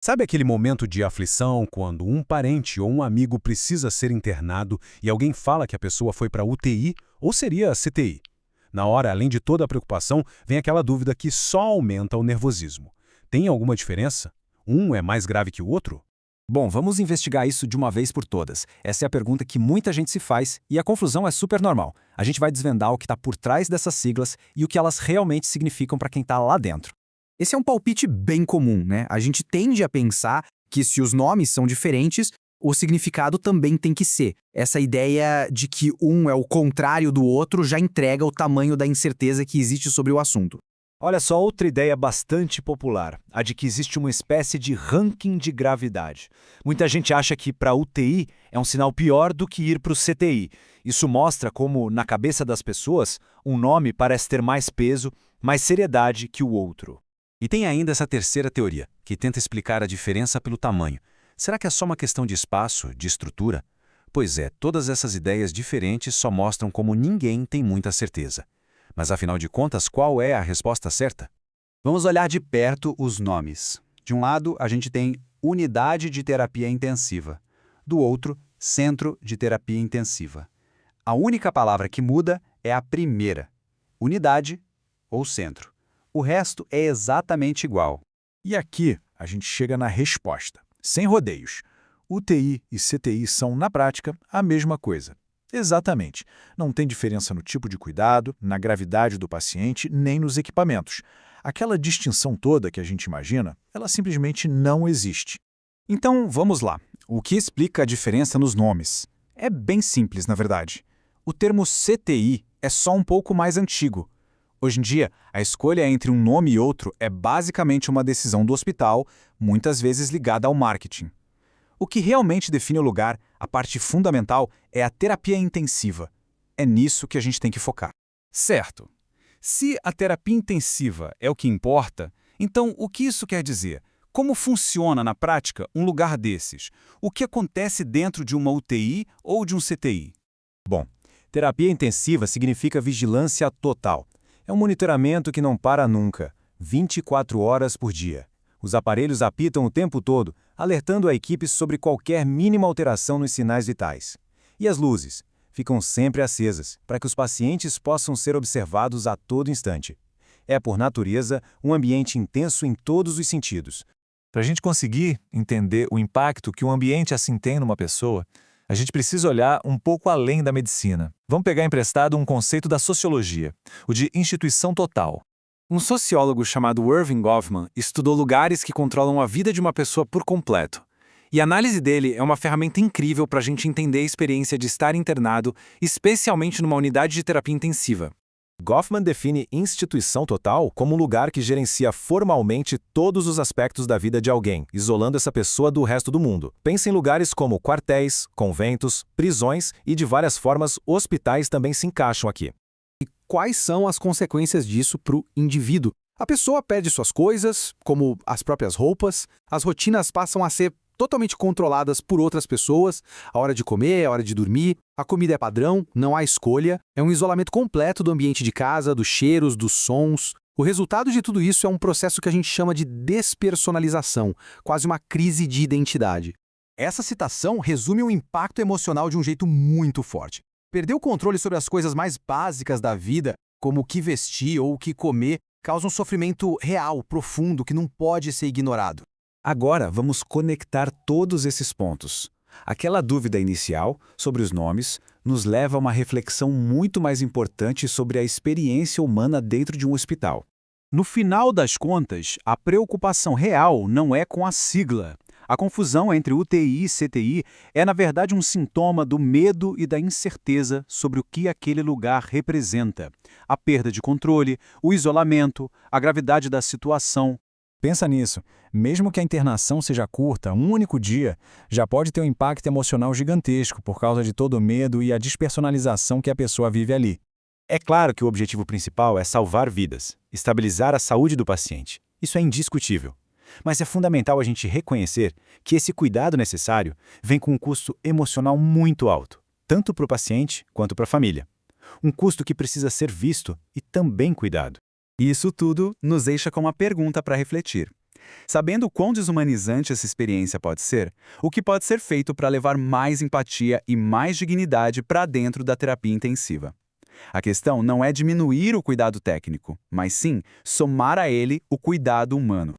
Sabe aquele momento de aflição quando um parente ou um amigo precisa ser internado e alguém fala que a pessoa foi para UTI ou seria CTI? Na hora, além de toda a preocupação, vem aquela dúvida que só aumenta o nervosismo. Tem alguma diferença? Um é mais grave que o outro? Bom, vamos investigar isso de uma vez por todas. Essa é a pergunta que muita gente se faz e a confusão é super normal. A gente vai desvendar o que está por trás dessas siglas e o que elas realmente significam para quem está lá dentro. Esse é um palpite bem comum, né? A gente tende a pensar que se os nomes são diferentes, o significado também tem que ser. Essa ideia de que um é o contrário do outro já entrega o tamanho da incerteza que existe sobre o assunto. Olha só outra ideia bastante popular, a de que existe uma espécie de ranking de gravidade. Muita gente acha que para UTI é um sinal pior do que ir para o CTI. Isso mostra como, na cabeça das pessoas, um nome parece ter mais peso, mais seriedade que o outro. E tem ainda essa terceira teoria, que tenta explicar a diferença pelo tamanho. Será que é só uma questão de espaço, de estrutura? Pois é, todas essas ideias diferentes só mostram como ninguém tem muita certeza. Mas afinal de contas, qual é a resposta certa? Vamos olhar de perto os nomes. De um lado, a gente tem Unidade de Terapia Intensiva. Do outro, Centro de Terapia Intensiva. A única palavra que muda é a primeira, unidade ou centro. O resto é exatamente igual. E aqui a gente chega na resposta, sem rodeios. UTI e CTI são, na prática, a mesma coisa. Exatamente. Não tem diferença no tipo de cuidado, na gravidade do paciente, nem nos equipamentos. Aquela distinção toda que a gente imagina, ela simplesmente não existe. Então, vamos lá. O que explica a diferença nos nomes? É bem simples, na verdade. O termo CTI é só um pouco mais antigo. Hoje em dia, a escolha entre um nome e outro é basicamente uma decisão do hospital, muitas vezes ligada ao marketing. O que realmente define o lugar, a parte fundamental, é a terapia intensiva. É nisso que a gente tem que focar. Certo. Se a terapia intensiva é o que importa, então o que isso quer dizer? Como funciona na prática um lugar desses? O que acontece dentro de uma UTI ou de um CTI? Bom, terapia intensiva significa vigilância total. É um monitoramento que não para nunca, 24 horas por dia. Os aparelhos apitam o tempo todo, alertando a equipe sobre qualquer mínima alteração nos sinais vitais. E as luzes ficam sempre acesas, para que os pacientes possam ser observados a todo instante. É, por natureza, um ambiente intenso em todos os sentidos. Para a gente conseguir entender o impacto que um ambiente assim tem numa pessoa, a gente precisa olhar um pouco além da medicina. Vamos pegar emprestado um conceito da sociologia, o de instituição total. Um sociólogo chamado Irving Goffman estudou lugares que controlam a vida de uma pessoa por completo. E a análise dele é uma ferramenta incrível para a gente entender a experiência de estar internado, especialmente numa unidade de terapia intensiva. Goffman define instituição total como um lugar que gerencia formalmente todos os aspectos da vida de alguém, isolando essa pessoa do resto do mundo. Pensa em lugares como quartéis, conventos, prisões e, de várias formas, hospitais também se encaixam aqui. E quais são as consequências disso para o indivíduo? A pessoa perde suas coisas, como as próprias roupas, as rotinas passam a ser totalmente controladas por outras pessoas, a hora de comer, a hora de dormir, a comida é padrão, não há escolha, é um isolamento completo do ambiente de casa, dos cheiros, dos sons. O resultado de tudo isso é um processo que a gente chama de despersonalização, quase uma crise de identidade. Essa citação resume o impacto emocional de um jeito muito forte. Perder o controle sobre as coisas mais básicas da vida, como o que vestir ou o que comer, causa um sofrimento real, profundo, que não pode ser ignorado. Agora vamos conectar todos esses pontos. Aquela dúvida inicial sobre os nomes nos leva a uma reflexão muito mais importante sobre a experiência humana dentro de um hospital. No final das contas, a preocupação real não é com a sigla. A confusão entre UTI e CTI é, na verdade, um sintoma do medo e da incerteza sobre o que aquele lugar representa. A perda de controle, o isolamento, a gravidade da situação. Pensa nisso. Mesmo que a internação seja curta, um único dia, já pode ter um impacto emocional gigantesco por causa de todo o medo e a despersonalização que a pessoa vive ali. É claro que o objetivo principal é salvar vidas, estabilizar a saúde do paciente. Isso é indiscutível. Mas é fundamental a gente reconhecer que esse cuidado necessário vem com um custo emocional muito alto, tanto para o paciente quanto para a família. Um custo que precisa ser visto e também cuidado. Isso tudo nos deixa com uma pergunta para refletir. Sabendo o quão desumanizante essa experiência pode ser, o que pode ser feito para levar mais empatia e mais dignidade para dentro da terapia intensiva? A questão não é diminuir o cuidado técnico, mas sim somar a ele o cuidado humano.